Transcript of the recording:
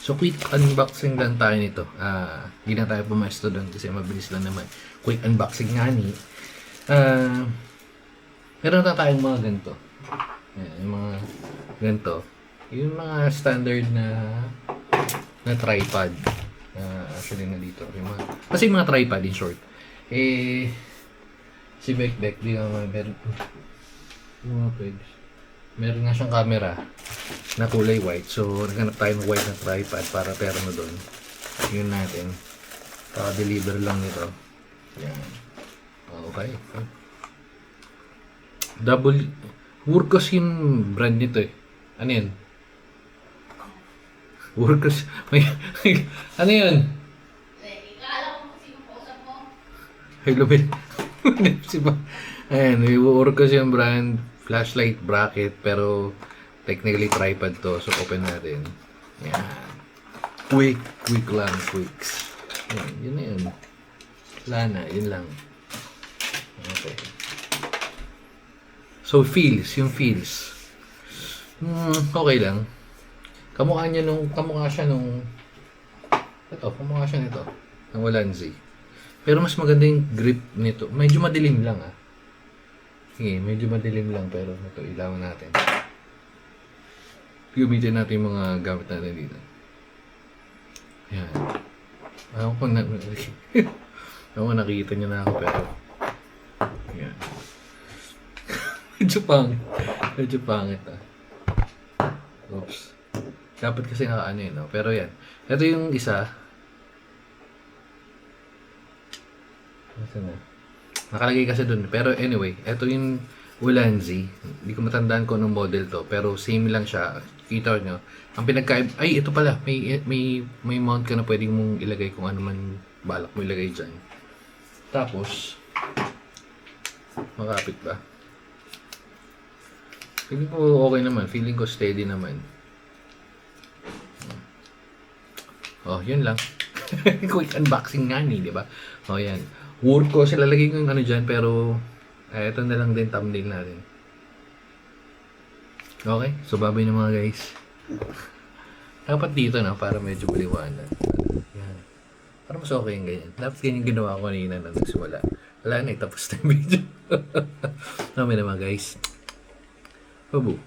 So, quick unboxing lang tayo nito. Hindi na tayo pumesto doon kasi mabilis lang naman. Quick unboxing nga ni. Meron na tayong mga ganito. Yan, yung mga ganito. Yung mga standard na tripod. Actually, na dito. Yung mga, kasi yung mga tripod in short. Si Bekbek, di naman meron. Yung mga pegs. Meron nga siyang camera na kulay white. So, naghanap tayo ng white na tripod para perno doon. Yun natin. Deliver lang nito. Yan. Okay. Wurkos yung brand nito eh. Ano yan? Wurkos. Ano yun? Ikala ko sino kausap mo. Hello, Ben. Ayan, Wurkos yung brand. Flashlight bracket, pero technically tripod to. So, open natin. Yan. Quick lang, quicks. Yan, yun na yun. Wala na, yun lang. Okay. So, yung feels. Okay lang. Kamukha siya nung nito. Ng Walanzi. Pero mas maganda yung grip nito. Medyo madilim lang Sige, medyo madilim lang pero ito ilawan natin. Gamitin natin yung mga gamit natin dito. Ayan. Ako kung nakikita niyo na ako pero ayan. Medyo pangit Oops. Dapat kasi nakaano yun, no? Pero yan. Ito yung isa. Nasaan na? Nakalagay kasi dun. Pero anyway, ito yung Ulanzi. Hindi ko matandaan kung anong model to. Pero same lang siya. Kita nyo. Ang pinagkaib... Ay, ito pala. May mount ka na pwedeng mong ilagay kung ano man balak mo ilagay dyan. Tapos, makapit ba? Feeling ko okay naman. Feeling ko steady naman. Oh, yun lang. Quick unboxing nga ni, di ba? Oh, yan. Wurko, sila lagay ko yung ano dyan, pero ito na lang din thumbnail natin. Okay, so babay na mga guys. Dapat dito na, para medyo maliwanag. Yan. Para mas okay yung ganyan. Dapat ganyan ginawa ko kanina na nagsimula. Wala na, tapos na yung video. Mamay na mga guys. Babu.